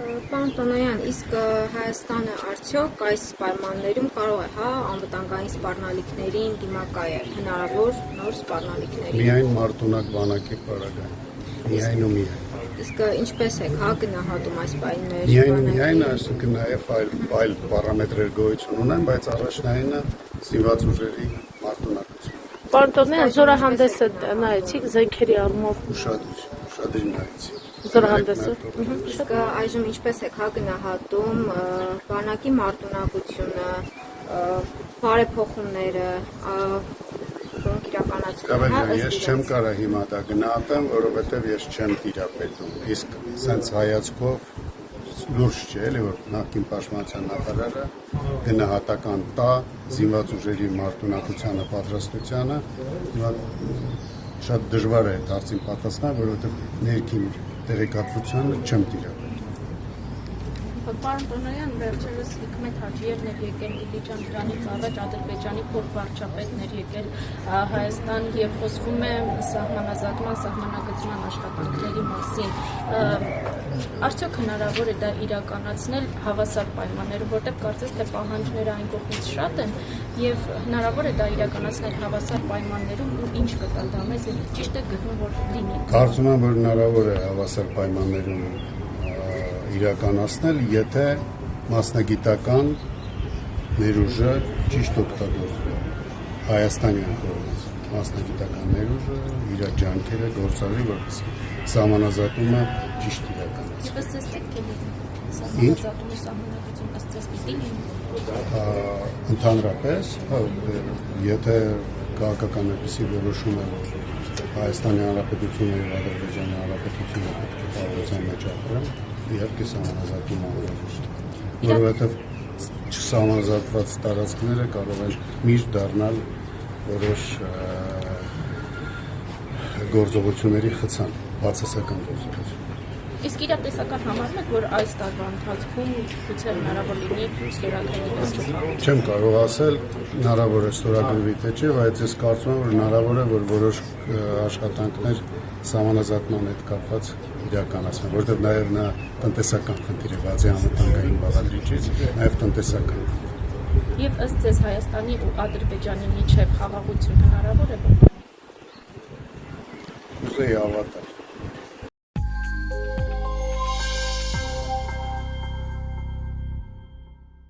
Պարոն Տոնոյան, իսկ Հայաստանը արդյոք այս պայմաններում կարող է անվտանգային սպառնալիքներին դիմակայել, հնարավոր նոր սպառնալիքների։ Միայն մարտունակ բանակի պարագային, միայն ու միայն։ Իսկ ինչպես եք գնահատում այս պայմանները։ Միայն, այսինքն նաև այլ պարամետրեր գոյություն ունեն, բայց առաջնայինը զինված ուժերի մարտունակություն։ Պարոն Տոնոյան, զորահանդեսը նայեցիք զենքերի առումով։ Ուշադիր նայեցի։ Զորահանդեսը։ Իսկ այժմ ինչպես եք գնահատում բանակի մարտունակությունը, բարեփոխումները, որոնք իրականացվում են։ Ես չեմ կարող հիմա դա գնահատեմ, որովհետև ես չեմ տիրապետում։ Իսկ սենց հայացքով լուրջ չէ, էլի որ նախկին պաշտպանության նախարարը գնահատական տա զինված ուժերի մարտունակությանը, պատրաստությանը, հիմա շատ դժվար է այդ հարցին պատասխանել, որովհետև ներքին տեղեկատվությանը չեմ տիրապետում։ Պարոն Տոնոյան, վերջերս Հիկմետ Հաջիևն էր եկել Դիլիջան, դրանից առաջ Ադրբեջանի փոխվարչապետն էր եկել Հայաստան եւ խոսվում է սահմանազատման, սահմանագծման աշխատանքների մասին։ Արդյոք հնարավոր է դա իրականացնել հավասար պայմաններում, որտեղ կարծես թե պահանջները այն կողմից շատ են եւ հնարավոր է դա իրականացնել հավասար պայմաններում ու ինչ կտա դա մեզ, ճիշտ է գտնում որ լինի։ Կարծում եմ, որ հնարավոր է հավասար պայմաններում իրականացնել, եթե մասնագիտական ներուժը ճիշտ օգտագործվի հայաստանյան կողմից, մասնագիտական ներուժը իր ջանքերը գործարի, որպեսզի սահմանազատումը ճիշտ իրականացվի։ Ըստ ձեզ պետք է լինի սահմանազատումը, սահմանագծում ըստ ձեզ պիտի լինի։ Ընդհանրապես, եթե քաղաքական այդպիսի որոշում է Հայաստանի Հանրապետությունը եւ Ադրբեջանի Հանրապետությունը պետք է կարողության մեջ ապրեն, իհարկե սահմանազատում անհրաժեշտ է, որովհետև չսահմանազատված տարածքները կարող են միշտ դառնալ որոշ գործողությունների խցան, բացասական գործողություն։ Իսկ իրատեսական համարում եք, որ այս տարվա ընթացքում գուցե հնարավոր լինի ստորագրելի դաշտը։ Չեմ կարող ասել հնարավոր է ստորագրվի թե չէ, բայց ես կարծում եմ, որ հնարավոր է, որ որոշ աշխատանքներ սահմանազատման հետ կապված իրականացնեն, որովհետև նաև նա տնտեսական խնդիր է, բացի անվտանգային բաղադրիչից, նաև տնտեսական։ Եվ ըստ ձեզ Հայաստանի ու Ադրբեջանի միջև խաղաղություն հնարավոր է։ Ուզեի հավատալ։